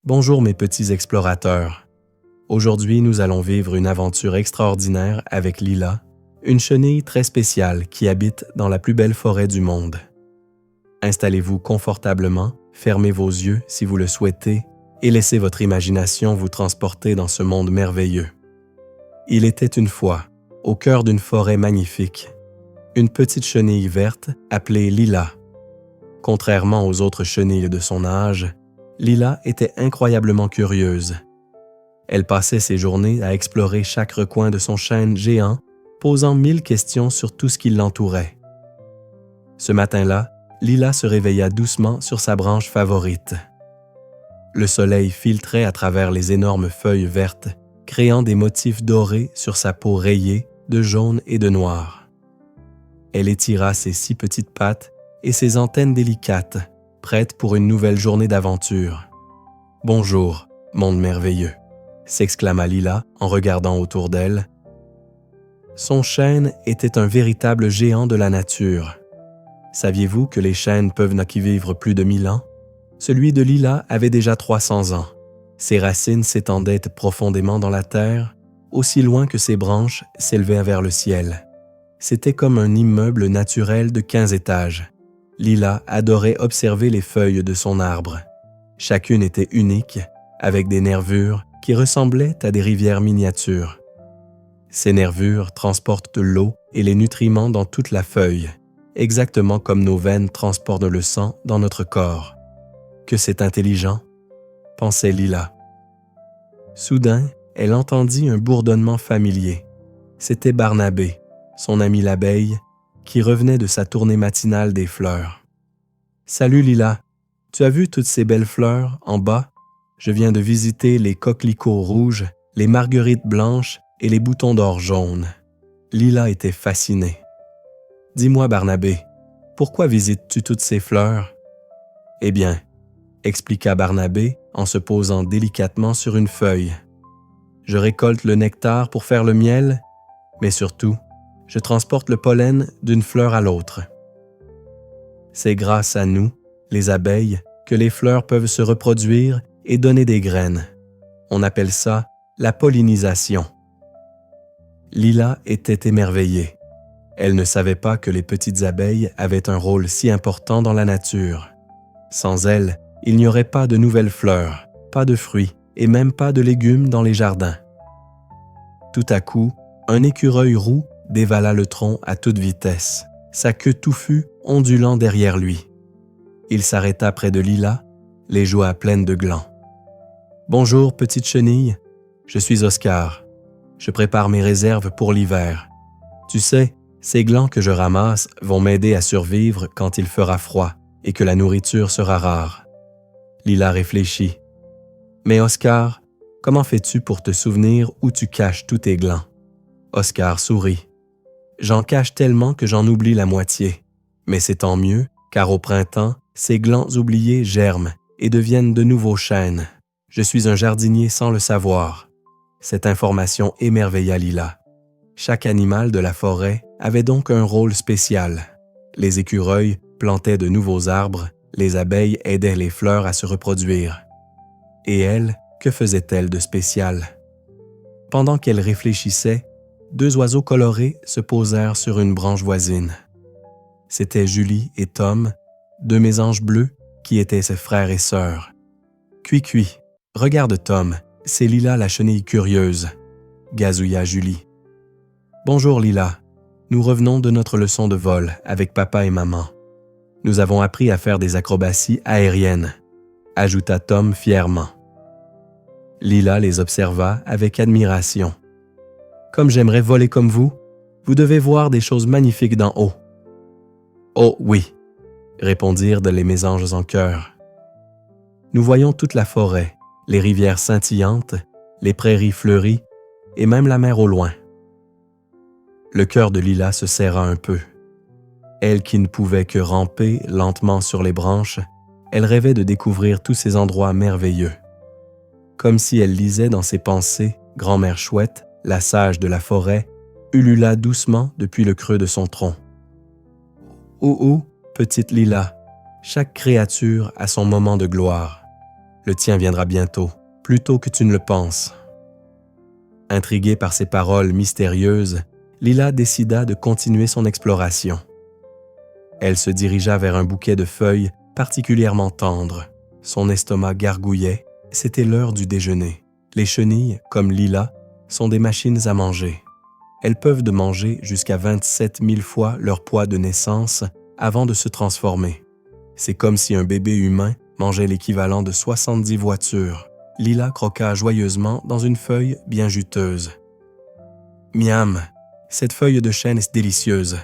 Bonjour mes petits explorateurs. Aujourd'hui, nous allons vivre une aventure extraordinaire avec Lila, une chenille très spéciale qui habite dans la plus belle forêt du monde. Installez-vous confortablement, fermez vos yeux si vous le souhaitez et laissez votre imagination vous transporter dans ce monde merveilleux. Il était une fois, au cœur d'une forêt magnifique, une petite chenille verte appelée Lila. Contrairement aux autres chenilles de son âge, Lila était incroyablement curieuse. Elle passait ses journées à explorer chaque recoin de son chêne géant, posant 1000 questions sur tout ce qui l'entourait. Ce matin-là, Lila se réveilla doucement sur sa branche favorite. Le soleil filtrait à travers les énormes feuilles vertes, créant des motifs dorés sur sa peau rayée de jaune et de noir. Elle étira ses 6 petites pattes et ses antennes délicates, prêtes pour une nouvelle journée d'aventure. « Bonjour, monde merveilleux !» s'exclama Lila en regardant autour d'elle. Son chêne était un véritable géant de la nature. Saviez-vous que les chênes peuvent y vivre plus de 1000 ans? Celui de Lila avait déjà 300 ans. Ses racines s'étendaient profondément dans la terre, aussi loin que ses branches s'élevaient vers le ciel. C'était comme un immeuble naturel de 15 étages. Lila adorait observer les feuilles de son arbre. Chacune était unique, avec des nervures qui ressemblaient à des rivières miniatures. Ces nervures transportent l'eau et les nutriments dans toute la feuille, exactement comme nos veines transportent le sang dans notre corps. Que c'est intelligent, pensait Lila. Soudain, elle entendit un bourdonnement familier. C'était Barnabé, son ami l'abeille, qui revenait de sa tournée matinale des fleurs. « Salut Lila, tu as vu toutes ces belles fleurs en bas? Je viens de visiter les coquelicots rouges, les marguerites blanches et les boutons d'or jaunes. » Lila était fascinée. « Dis-moi Barnabé, pourquoi visites-tu toutes ces fleurs? » « Eh bien, » expliqua Barnabé en se posant délicatement sur une feuille. « Je récolte le nectar pour faire le miel, mais surtout, je transporte le pollen d'une fleur à l'autre. C'est grâce à nous, les abeilles, que les fleurs peuvent se reproduire et donner des graines. On appelle ça la pollinisation. » Lila était émerveillée. Elle ne savait pas que les petites abeilles avaient un rôle si important dans la nature. Sans elles, il n'y aurait pas de nouvelles fleurs, pas de fruits et même pas de légumes dans les jardins. Tout à coup, un écureuil roux dévala le tronc à toute vitesse, sa queue touffue ondulant derrière lui. Il s'arrêta près de Lila, les joies pleines de glands. « Bonjour, petite chenille, je suis Oscar. Je prépare mes réserves pour l'hiver. Tu sais, ces glands que je ramasse vont m'aider à survivre quand il fera froid et que la nourriture sera rare. » Lila réfléchit. « Mais Oscar, comment fais-tu pour te souvenir où tu caches tous tes glands? » Oscar sourit. « J'en cache tellement que j'en oublie la moitié. Mais c'est tant mieux, car au printemps, ces glands oubliés germent et deviennent de nouveaux chênes. Je suis un jardinier sans le savoir. » Cette information émerveilla Lila. Chaque animal de la forêt avait donc un rôle spécial. Les écureuils plantaient de nouveaux arbres, les abeilles aidaient les fleurs à se reproduire. Et elle, que faisait-elle de spécial? Pendant qu'elle réfléchissait, 2 oiseaux colorés se posèrent sur une branche voisine. C'étaient Julie et Tom, 2 mésanges bleus qui étaient ses frères et sœurs. « Cui-cui, regarde Tom, c'est Lila la chenille curieuse, » gazouilla Julie. « Bonjour Lila, nous revenons de notre leçon de vol avec papa et maman. Nous avons appris à faire des acrobaties aériennes, » ajouta Tom fièrement. Lila les observa avec admiration. « Comme j'aimerais voler comme vous devez voir des choses magnifiques d'en haut. »« Oh oui, » répondirent les mésanges en chœur. « Nous voyons toute la forêt, les rivières scintillantes, les prairies fleuries et même la mer au loin. » Le cœur de Lila se serra un peu. Elle qui ne pouvait que ramper lentement sur les branches, elle rêvait de découvrir tous ces endroits merveilleux. Comme si elle lisait dans ses pensées, Grand-mère Chouette, la sage de la forêt, ulula doucement depuis le creux de son tronc. « Ouh, ouh, petite Lila, chaque créature a son moment de gloire. Le tien viendra bientôt, plus tôt que tu ne le penses. » Intriguée par ces paroles mystérieuses, Lila décida de continuer son exploration. Elle se dirigea vers un bouquet de feuilles particulièrement tendres. Son estomac gargouillait, c'était l'heure du déjeuner. Les chenilles, comme Lila, sont des machines à manger. Elles peuvent de manger jusqu'à 27 000 fois leur poids de naissance avant de se transformer. C'est comme si un bébé humain mangeait l'équivalent de 70 voitures. Lila croqua joyeusement dans une feuille bien juteuse. « Miam, cette feuille de chêne est délicieuse.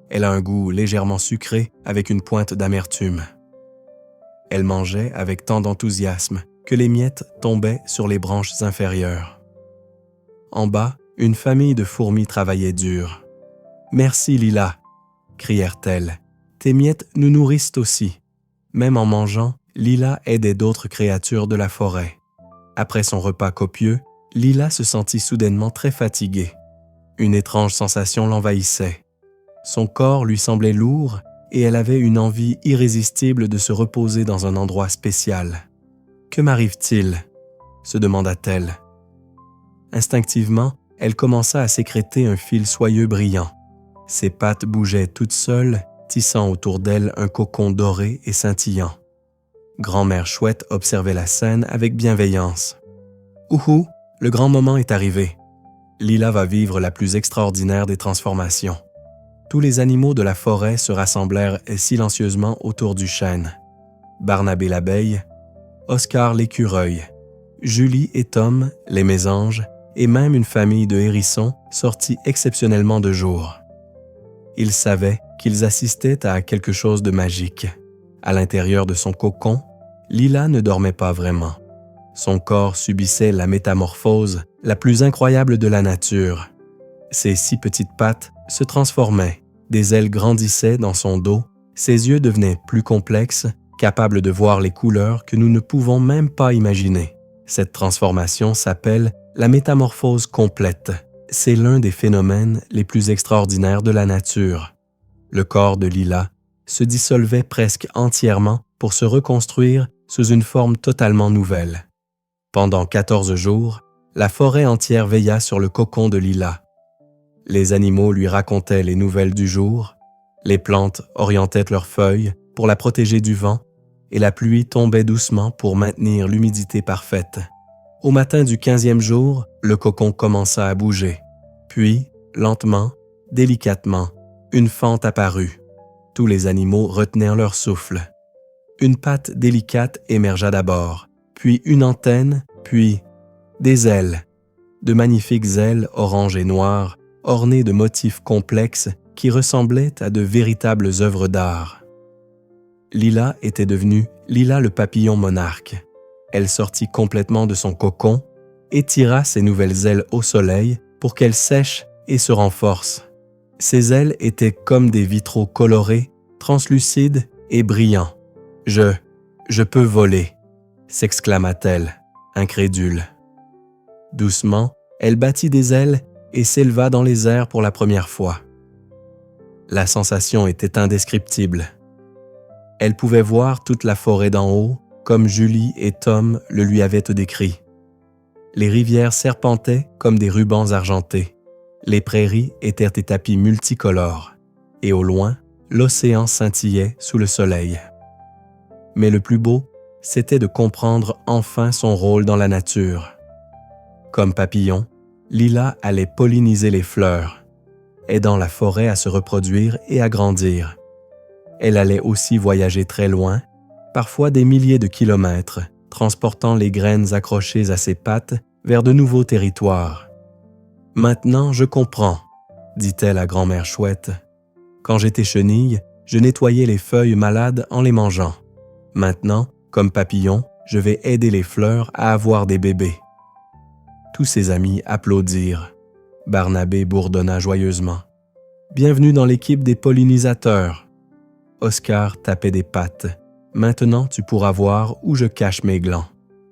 Elle a un goût légèrement sucré avec une pointe d'amertume. » Elle mangeait avec tant d'enthousiasme que les miettes tombaient sur les branches inférieures. En bas, une famille de fourmis travaillait dur. « Merci, Lila !» crièrent-elles. « Tes miettes nous nourrissent aussi. » Même en mangeant, Lila aidait d'autres créatures de la forêt. Après son repas copieux, Lila se sentit soudainement très fatiguée. Une étrange sensation l'envahissait. Son corps lui semblait lourd et elle avait une envie irrésistible de se reposer dans un endroit spécial. « Que m'arrive-t-il » se demanda-t-elle. Instinctivement, elle commença à sécréter un fil soyeux brillant. Ses pattes bougeaient toutes seules, tissant autour d'elle un cocon doré et scintillant. Grand-mère Chouette observait la scène avec bienveillance. « Ouhou, le grand moment est arrivé. Lila va vivre la plus extraordinaire des transformations. » Tous les animaux de la forêt se rassemblèrent silencieusement autour du chêne. Barnabé l'abeille, Oscar l'écureuil, Julie et Tom, les mésanges, et même une famille de hérissons sortit exceptionnellement de jour. Ils savaient qu'ils assistaient à quelque chose de magique. À l'intérieur de son cocon, Lila ne dormait pas vraiment. Son corps subissait la métamorphose la plus incroyable de la nature. Ses 6 petites pattes se transformaient, des ailes grandissaient dans son dos, ses yeux devenaient plus complexes, capables de voir les couleurs que nous ne pouvons même pas imaginer. Cette transformation s'appelle la métamorphose complète. C'est l'un des phénomènes les plus extraordinaires de la nature. Le corps de Lila se dissolvait presque entièrement pour se reconstruire sous une forme totalement nouvelle. Pendant 14 jours, la forêt entière veilla sur le cocon de Lila. Les animaux lui racontaient les nouvelles du jour, les plantes orientaient leurs feuilles pour la protéger du vent et la pluie tombait doucement pour maintenir l'humidité parfaite. Au matin du 15e jour, le cocon commença à bouger. Puis, lentement, délicatement, une fente apparut. Tous les animaux retenèrent leur souffle. Une patte délicate émergea d'abord, puis une antenne, puis des ailes. De magnifiques ailes orange et noires, ornées de motifs complexes qui ressemblaient à de véritables œuvres d'art. Lila était devenue Lila le papillon monarque. Elle sortit complètement de son cocon, étira ses nouvelles ailes au soleil pour qu'elles sèchent et se renforcent. Ses ailes étaient comme des vitraux colorés, translucides et brillants. « Je peux voler !» s'exclama-t-elle, incrédule. Doucement, elle battit des ailes et s'éleva dans les airs pour la première fois. La sensation était indescriptible. Elle pouvait voir toute la forêt d'en haut, comme Julie et Tom le lui avaient décrit. Les rivières serpentaient comme des rubans argentés. Les prairies étaient des tapis multicolores. Et au loin, l'océan scintillait sous le soleil. Mais le plus beau, c'était de comprendre enfin son rôle dans la nature. Comme papillon, Lila allait polliniser les fleurs, aidant la forêt à se reproduire et à grandir. Elle allait aussi voyager très loin, parfois des milliers de kilomètres, transportant les graines accrochées à ses pattes vers de nouveaux territoires. « Maintenant, je comprends », dit-elle à grand-mère Chouette. « Quand j'étais chenille, je nettoyais les feuilles malades en les mangeant. Maintenant, comme papillon, je vais aider les fleurs à avoir des bébés. » Tous ses amis applaudirent. Barnabé bourdonna joyeusement. « Bienvenue dans l'équipe des pollinisateurs. » Oscar tapait des pattes. « Maintenant, tu pourras voir où je cache mes glands. »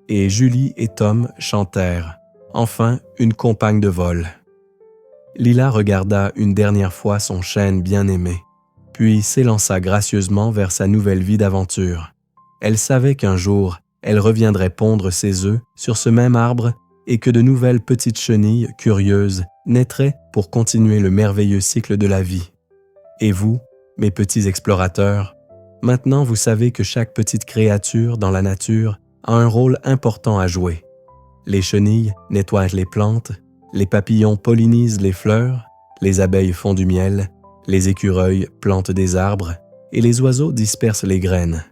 Et Julie et Tom chantèrent. Enfin, une compagne de vol. Lila regarda une dernière fois son chêne bien-aimé, puis s'élança gracieusement vers sa nouvelle vie d'aventure. Elle savait qu'un jour, elle reviendrait pondre ses œufs sur ce même arbre et que de nouvelles petites chenilles curieuses naîtraient pour continuer le merveilleux cycle de la vie. Et vous, mes petits explorateurs, maintenant vous savez que chaque petite créature dans la nature a un rôle important à jouer. Les chenilles nettoient les plantes, les papillons pollinisent les fleurs, les abeilles font du miel, les écureuils plantent des arbres et les oiseaux dispersent les graines.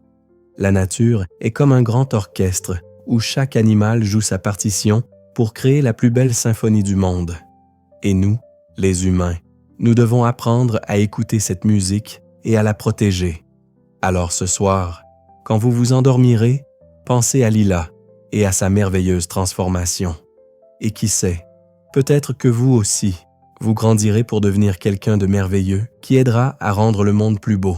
La nature est comme un grand orchestre où chaque animal joue sa partition pour créer la plus belle symphonie du monde. Et nous, les humains, nous devons apprendre à écouter cette musique et à la protéger. Alors ce soir, quand vous vous endormirez, pensez à Lila et à sa merveilleuse transformation. Et qui sait, peut-être que vous aussi, vous grandirez pour devenir quelqu'un de merveilleux qui aidera à rendre le monde plus beau.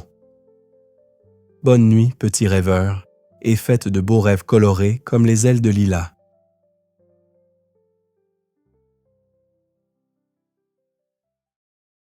Bonne nuit, petits rêveurs, et faites de beaux rêves colorés comme les ailes de Lila.